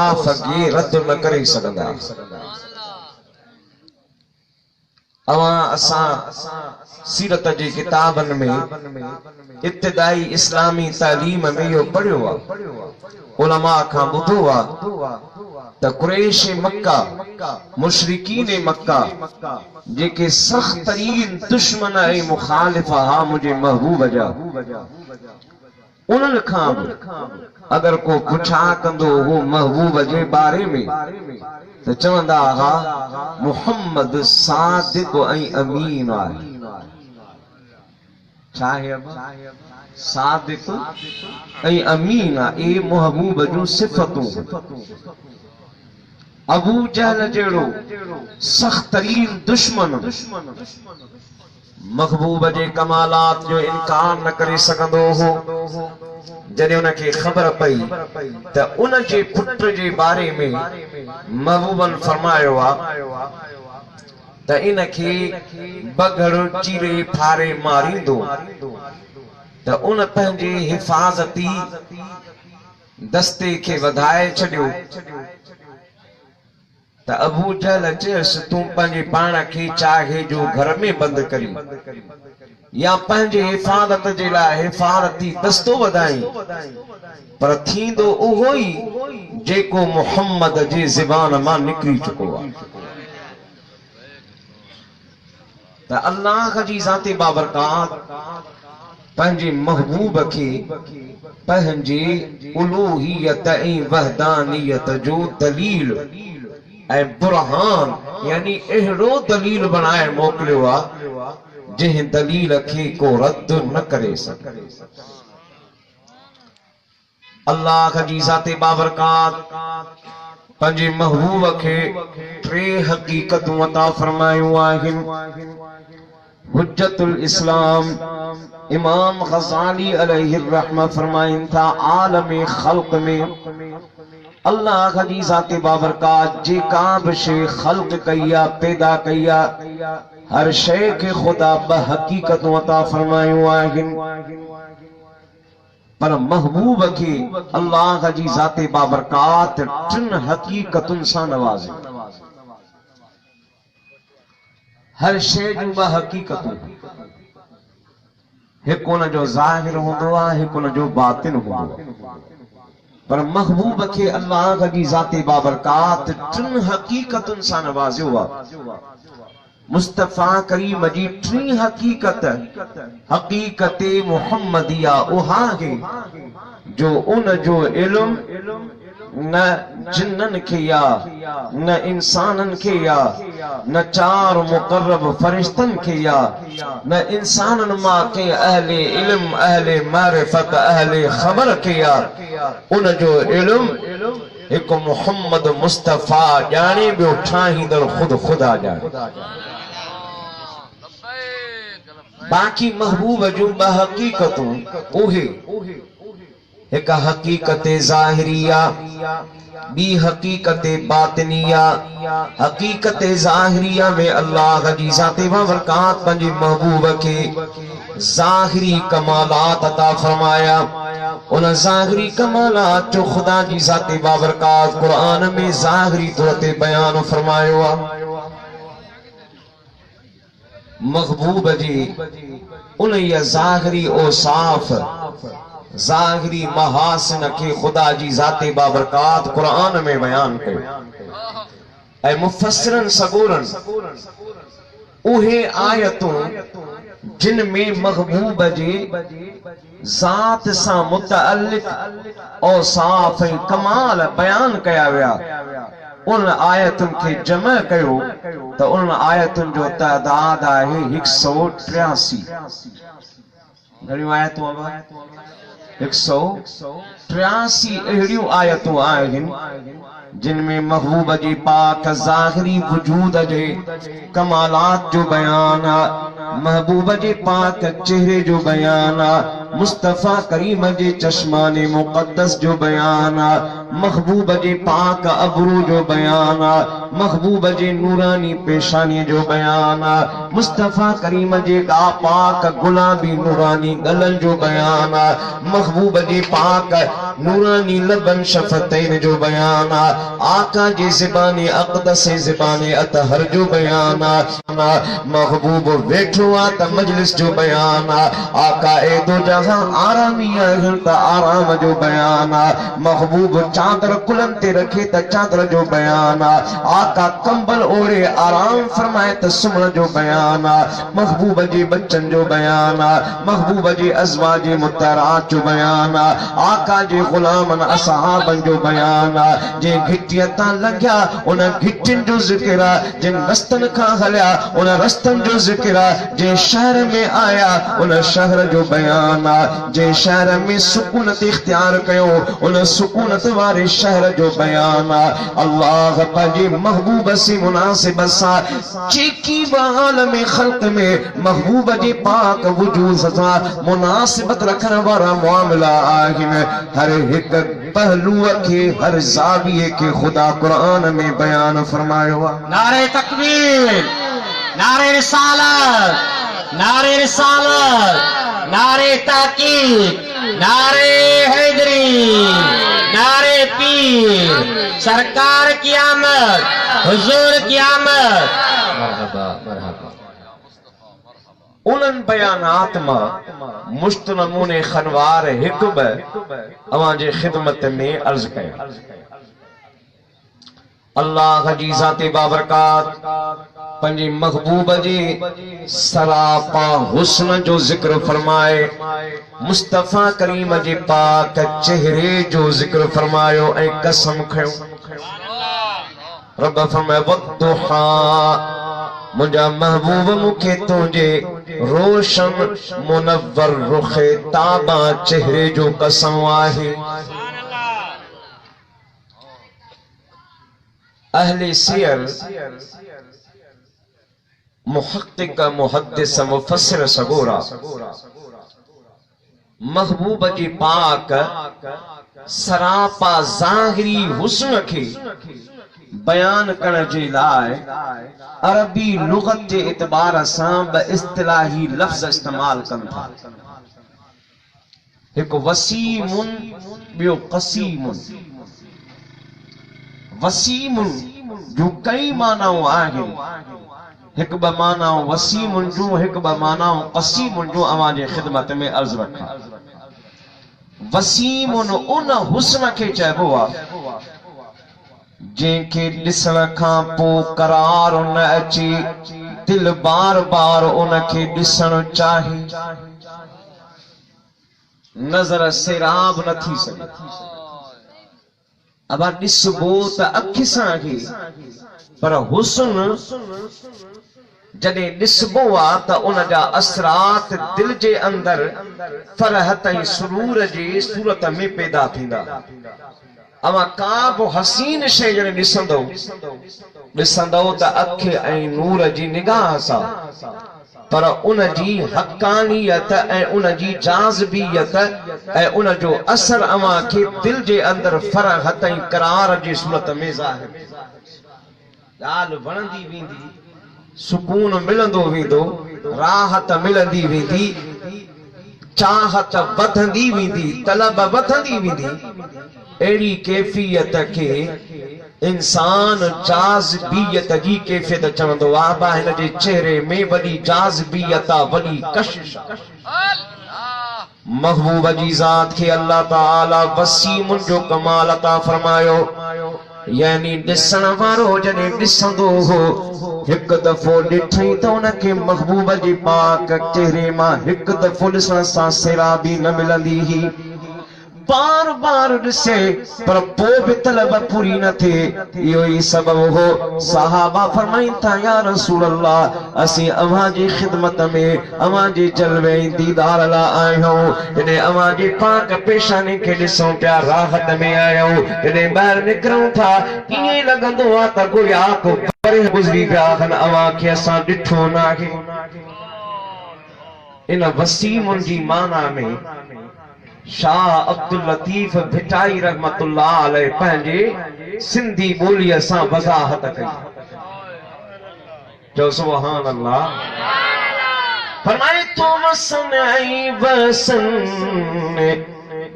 साफ़ रद्द न करे सघंदा। अवां असां सीरत जे किताबनि में इब्तिदाई इस्लामी तालीम में इहो पढ़ियो आहे, उलमा खां ॿुधो आहे त कुरैश मक्का, मुशरिकीन मक्का जेके सख़्त तरीन दुश्मन ऐं मुखालिफ हा मुंहिंजे महबूब जा, उन्हनि खां अगर को पुछा कंदो हो महबूब जे बारे में त चवंदा हा मुहम्मद सादिक ऐं अमीन आहे। छा आहे सादिक ऐं अमीन आहे, ए महबूब जूं सिफ़तूं। अबू जहल जहिड़ो सख़्त तरीन दुश्मन महबूब जे कमालात जो इनकार न करे सघंदो हो। जॾहिं उनखे ख़बर पई त उन जे पुट जे बारे में महबूबन फरमायो आहे त इनखे बगड़ चीरे फारे मारींदो, त उन पंहिंजे हिफ़ाज़ती दस्ते खे वधाए छॾियो। त अबू जहल चयसि तूं पंहिंजे पाण खे चाहे जो घर में बंदि करी या पंहिंजे हिफ़ाज़त जे लाइ हिफ़ाज़ती दस्तो वधाई, पर थींदो उहो ई जेको मुहम्मद जी ज़बान मां निकिरी चुको आहे। त अल्लाह जी ज़ाते बाबरकात पंहिंजे महबूब खे पंहिंजे उलूहियत ऐं वहदानियत जो दलील ऐं बुरहान यानी अहिड़ो दलील बनाए मोकिलियो आहे जंहिं दलील खे को रद्द न करे सघे। अल्लाह जी ज़ाते बाबरकात पंहिंजे महबूब खे टे हक़ीक़तूं अता फरमायूं आहिनि। हुज्जतुल इस्लाम इमाम ग़ज़ाली अलैहि रहमा फरमाइनि था आलम ख़ल्क़ में अल्लाह जी ज़ाते बाबरकात जेका बि शइ ख़ल्क़ कई आहे, पैदा कई आहे, हर शइ खे ख़ुदा ब हक़ीक़तूं अता फरमायूं आहिनि, पर महबूब खे अल्लाह जी ज़ाते बाबरकात टिन हक़ीक़तुनि सां नवाज़े। हर शइ जूं ब हक़ीक़तूं, हिकु उन जो ज़ाहिर हूंदो आहे, हिकु उन जो बातिन हूंदो आहे, पर महबूब खे अल्लाह जी ज़ाते बाबरकात टिन हक़ीक़तुनि सां नवाज़ियो आहे। मुस्तफ़ा करीम जी टी हक़ीक़त, हक़ीक़त मुहम्मदिया उहा है जो उन जो इल्म न जिन्ननि खे या न इंसाननि खे या न चार मुक़र्रब फरिश्तनि खे या न इंसाननि मां के अहले इल्म, अहले मारिफत, अहले ख़बर खे या उन जो इल्म हिकु मुहम्मद मुस्तफ़ा ॼाणे, ॿियो ठाहींदड़ ख़ुद ख़ुदा ॼाणे। बाक़ी महबूब जूं ब हक़ीक़तूं उहे, हिकु हक़ीक़त ज़ाहिरिया, ॿी हक़ीक़त बातिनिया। हक़ीक़त ज़ाहिरिया में अल्लाह जी ज़ाते बाबरकात पंहिंजे महबूब खे ज़ाहिरी कमालात अता फरमाया। उन ज़ाहिरी कमालात जो ख़ुदा जी ज़ाते बाबरकात क़ुरान में ज़ाहिरी तौर ते बयान फरमायो आहे। महबूब जी उन ज़ाहिरी औसाफ, ज़ाहिरी महासिन खे ख़ुदा जी ज़ाते बाबरकात क़ुरान में बयान कयो ऐं मुफ़स्सिरन सगोरन उहे आयतूं जिन में महबूब जे ज़ात सां मुतअल्लिक़ औसाफ ऐं कमाल बयान कया विया, उन आयतुनि खे जमा कयो त उन आयतुनि जो तइदाद आहे 183। घणियूं आयतूं? 183 अहिड़ियूं आयतूं आहिनि जिनमें महबूब जी पाक ज़ाहिरी वजूद जे कमालात जो बयान आहे, महबूब जे पाक चेहरे जो बयान आहे, मुस्तफ़ा करीम जे चश्माने मुक़द्दस जो बयान आहे, महबूब जे पाक अबरू जो बयान आहे, महबूब जे नूरानी पेशानी जो बयान आहे, मुस्तफ़ा करीम जे पाक गुलाबी नूरानी गलन जो बयान आहे, महबूब जे पाक नूरानी लबन शफतैन जो बयान आका जी ज़बानी अक़दस ज़बानी अतहर जो बयान महबूब वेठो आ त मजलिस जो बयान आका ए दो जहां आरामी है त आराम जो बयान महबूब चादर कुलन ते रखे त चादर जो बयान आका कंबल ओढ़े आराम फरमाए त सुमण जो बयान महबूब जी बच्चन जो बयान महबूब जी अज़वाज मुतहरात जो बयान आका जी गुलामन असहाबन जो बयान जे घिटिया ता लंघिया उन घिटिन जो ज़िक्र जिन रस्तन खां हलिया उन रस्तन जो ज़िक्र जे शहर में आया उन शहर जो बयान जे शहर में सुकूनत इख्तियार कयो उन सुकूनत वारे शहर जो बयान अल्लाह पंहिंजे महबूब से मुनासिब सां चीकी बाल में खल्क में महबूब जे पाक वजूद सां मुनासिबत रखण वारा मामला आहिनि हर हिक पहलूअ के हर ज़ाविये के खुदा कुरान में बयान फरमायो नारे तकबीर नारे रिसालत नारे ताकीद नारे हैदरी नारे पीर सरकार की आमद हुजूर की आमद मरहबा मरहबा उन्हनि बयानात मां मुश्त नमूने खनवार हिक बि अवां जे खिदमत में अर्ज कया अल्लाह जी ज़ाते बाबरकात पंहिंजे महबूब जे सरापा हुस्न जो जिक्र फरमाए मुस्तफा करीम जे पाक चेहरे जो जिक्र फरमायो ऐं कसम खयो रब फरमाए वद्दुहा मुंहिंजा महबूब मूंखे तुंहिंजे रोशन मुनव्वर रुखे ताबा चेहरे जो कसम आहे अहले सियर मुहक्किक मुहद्दिस मुफस्सिर सगोरा महबूब जी पाक सरापा ज़ाहिरी हुस्न के बयान करण जे लाइ अरबी लुगत जे एतबार सां ब इस्तिलाही लफ्ज़ इस्तेमाल कनि था हिकु वसीमुन ॿियो क़सीमुन वसीमुन जो कई मानाऊं आहिनि हिकु ॿ मानाऊं वसीमुन जूं हिकु ॿ मानाऊं क़सीमुन जूं अवां जे ख़िदमत में अर्ज़ रखां वसीमुन उन हुस्न खे चइबो आहे जंहिंखे ॾिसण खां पोइ करार न अचे दिल बार बार उनखे ॾिसण चाहे नज़र सिराब न थी सघे अब ॾिसबो त अखि सां ही पर हुस्न जॾहिं ॾिसबो आहे त उन जा असरात दिल जे अंदर फरहत ऐं सुरूर जी सूरत में पैदा थींदा अवां का बि हसीन शइ जॾहिं ॾिसंदव त अखि ऐं नूर जी निगाह सां पर उन जी हक़ानियत ऐं उन जी जाज़बियत ऐं उन जो असर अवां खे दिल जे अंदर फरहत ऐं करार जी सूरत में ज़ाहिर ॻाल्हि वणंदी वेंदी सुकून मिलंदो वेंदो राहत मिलंदी वेंदी चाहत वधंदी वेंदी तलब वधंदी वेंदी अहिड़ी कैफियत के इंसान जाज़बियत जी कैफियत चवंदो आहे बा हिन जे चेहरे में वॾी जाज़बियत आहे वॾी कशिश महबूब जी ज़ात खे अल्लाह ताला वसीमुन जो कमाल अता फरमायो यानी ॾिसण वारो जॾहिं ॾिसंदो हो हिकु दफ़ो ॾिठई त उनखे महबूब जी पाक चेहरे मां हिकु दफ़ो ॾिसण सां सिराबी न मिलंदी ही बार बार ॾिसे पर पोइ बि तलब पूरी न थिए इहो ई सबबु हो सहाबा फरमाइनि था या रसूल अल्लाह असीं अव्हां जी ख़िदमत में अव्हां जे जलवे दीदार लाइ आहियूं जॾहिं अव्हां जी पाक पेशानी खे ॾिसूं पिया राहत में आहियूं जॾहिं ॿाहिरि निकिरूं था ईअं लॻंदो आहे त गोया को परे गुज़री पिया आहिनि अव्हां खे असां ॾिठो न आहे इन वसीमुन जी माना में शाह अब्दुल लतीफ भिटाई रहमतुल्लाह अलैह पंहिंजे सिंधी ॿोलीअ सां वज़ाहत कई जो सुभान अल्लाह फरमाए तो वसन ऐं वसन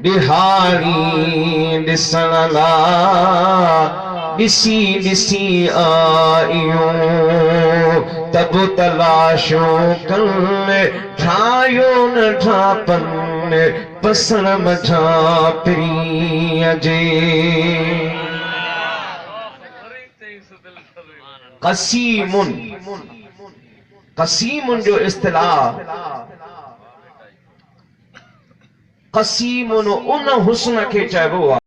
बिहारी ॾिसण लाइ ॾिसी ॾिसी आयूं तब तलाशूं कनि ठाहियो न ठापन पसण मझा प्रिय जे क़सीमुन जो इस्तिलाह क़सीमुन उन हुस्न खे चइबो आहे